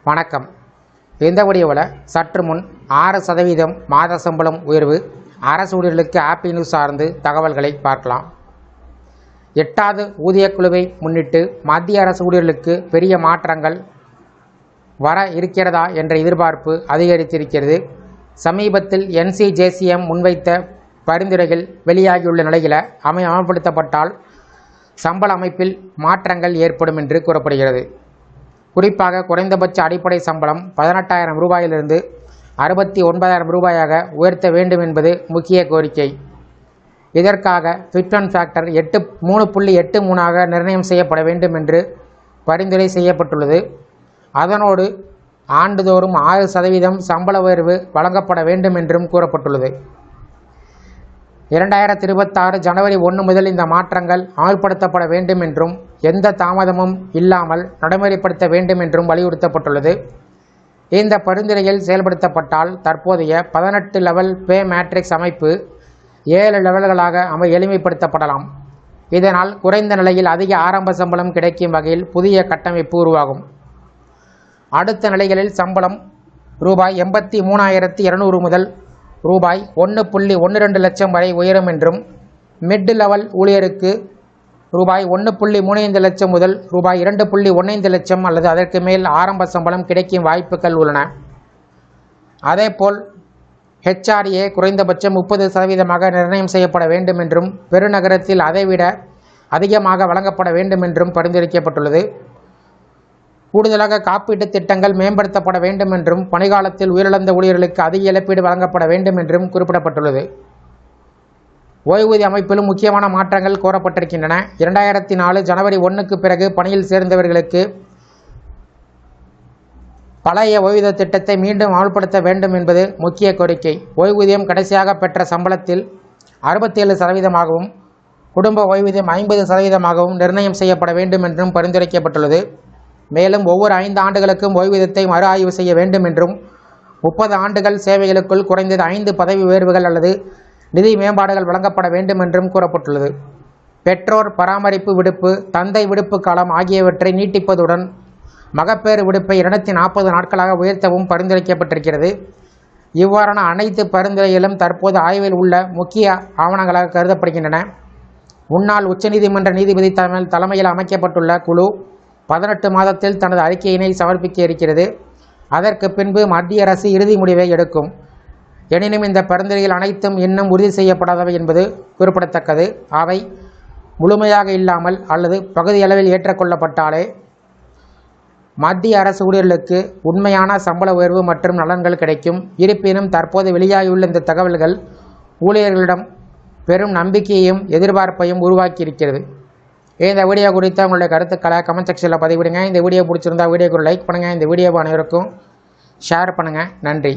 வணக்கம். இந்த வீடியோவில் சற்று முன் 6% மாத சம்பளம் உயர்வு, அரசு ஊழியர்களுக்கு ஹாப்பி நியூஸ் சார்ந்து தகவல்களை பார்க்கலாம். 8வது ஊதியக்குழுவை முன்னிட்டு மத்திய அரசு ஊழியர்களுக்கு பெரிய மாற்றங்கள் வர இருக்கிறதா என்ற எதிர்பார்ப்பு அதிகரித்திருக்கிறது. சமீபத்தில் NCJCM முன்வைத்த பரிந்துரைகள் வெளியாகியுள்ள நிலையில் அமல்படுத்தப்பட்டால் சம்பள அமைப்பில் மாற்றங்கள் ஏற்படும் என்று கூறப்படுகிறது. குறிப்பாக குறைந்தபட்ச அடிப்படை சம்பளம் 18,000 ரூபாயிலிருந்து 69,000 ரூபாயாக உயர்த்த வேண்டும் என்பது முக்கிய கோரிக்கை. இதற்காக ஃபிட் அண்ட் ஃபேக்டர் 3.83ஆக நிர்ணயம் செய்யப்பட வேண்டும் என்று பரிந்துரை செய்யப்பட்டுள்ளது. அதனோடு ஆண்டுதோறும் 6% சம்பள உயர்வு வழங்கப்பட வேண்டும் என்றும் கூறப்பட்டுள்ளது. 2026 ஜனவரி 1 முதல் இந்த மாற்றங்கள் அமல்படுத்தப்பட வேண்டும் என்றும் எந்த தாமதமும் இல்லாமல் நடைமுறைப்படுத்த வேண்டும் என்றும் வலியுறுத்தப்பட்டுள்ளது. இந்த பரிந்துரைகள் செயல்படுத்தப்பட்டால் தற்போதைய 18 லெவல் பே மேட்ரிக்ஸ் அமைப்பு 7 லெவல்களாக எளிமைப்படுத்தப்படலாம். இதனால் குறைந்த நிலையில் அதிக ஆரம்ப சம்பளம் கிடைக்கும் வகையில் புதிய கட்டமைப்பு உருவாகும். அடுத்த நிலைகளில் சம்பளம் ரூபாய் 83,200 முதல் ரூபாய் 1.12 லட்சம் வரை உயரும் என்றும், மிட் லெவல் ஊழியருக்கு ரூபாய் 1.35 லட்சம் முதல் ரூபாய் 2.15 லட்சம் அல்லது அதற்கு மேல் ஆரம்ப சம்பளம் கிடைக்கும் வாய்ப்புகள் உள்ளன. அதேபோல் HRA குறைந்தபட்சம் 30% நிர்ணயம் செய்யப்பட வேண்டும் என்றும், பெருநகரத்தில் அதைவிட அதிகமாக வழங்கப்பட வேண்டும் என்றும் பரிந்துரைக்கப்பட்டுள்ளது. கூடுதலாக காப்பீட்டு திட்டங்கள் மேம்படுத்தப்பட வேண்டும் என்றும், பணிகாலத்தில் உயிரிழந்த ஊழியர்களுக்கு அதிக இழப்பீடு வழங்கப்பட வேண்டும் என்றும் குறிப்பிடப்பட்டுள்ளது. ஓய்வூதிய அமைப்பிலும் முக்கியமான மாற்றங்கள் கோரப்பட்டிருக்கின்றன. 2004 ஜனவரி 1க்கு பிறகு பணியில் சேர்ந்தவர்களுக்கு பழைய ஓய்வூதிய திட்டத்தை மீண்டும் அமல்படுத்த வேண்டும் என்பது முக்கிய கோரிக்கை. ஓய்வூதியம் கடைசியாக பெற்ற சம்பளத்தில் 67%ஆகவும், குடும்ப ஓய்வூதியம் 50%ஆகவும் நிர்ணயம் செய்யப்பட வேண்டும் என்றும் பரிந்துரைக்கப்பட்டுள்ளது. மேலும் ஒவ்வொரு 5 ஆண்டுகளுக்கும் ஓய்வூதியத்தை மறு ஆய்வு செய்ய வேண்டும் என்றும், 30 ஆண்டுகள் சேவைகளுக்குள் குறைந்தது 5 பதவி உயர்வுகள் அல்லது நிதி மேம்பாடுகள் வழங்கப்பட வேண்டும் என்றும் கூறப்பட்டுள்ளது. பெற்றோர் பராமரிப்பு விடுப்பு, தந்தை விடுப்பு காலம் ஆகியவற்றை நீட்டிப்பதுடன் மகப்பேறு விடுப்பை 240 நாட்களாக உயர்த்தவும் பரிந்துரைக்கப்பட்டிருக்கிறது. இவ்வாறான அனைத்து பரிந்துரைகளும் தற்போது ஆய்வில் உள்ள முக்கிய ஆவணங்களாக கருதப்படுகின்றன. முன்னாள் உச்சநீதிமன்ற நீதிபதி தலைமையில் அமைக்கப்பட்டுள்ள குழு 18 மாதத்தில் தனது அறிக்கையினை சமர்ப்பிக்க இருக்கிறது. அதற்கு பின்பு மத்திய அரசு இறுதி முடிவை எடுக்கும். எனினும் இந்த பரிந்துரைகள் அனைத்தும் இன்னும் உறுதி செய்யப்படாதவை என்பது குறிப்பிடத்தக்கது. அவை முழுமையாக இல்லாமல் அல்லது பகுதியளவில் ஏற்றுக்கொள்ளப்பட்டாலே மத்திய அரசு ஊழியர்களுக்கு உண்மையான சம்பள உயர்வு மற்றும் நலன்கள் கிடைக்கும். இருப்பினும் தற்போது வெளியாகியுள்ள இந்த தகவல்கள் ஊழியர்களிடம் பெரும் நம்பிக்கையையும் எதிர்பார்ப்பையும் உருவாக்கியிருக்கிறது. இந்த வீடியோ குறித்த உங்களுடைய கருத்துக்களை கமெண்ட் செக்ஷனில் பதிவிடுங்க. இந்த வீடியோ பிடிச்சிருந்தா வீடியோக்கு லைக் பண்ணுங்கள். இந்த வீடியோவை அனைவருக்கும் ஷேர் பண்ணுங்கள். நன்றி.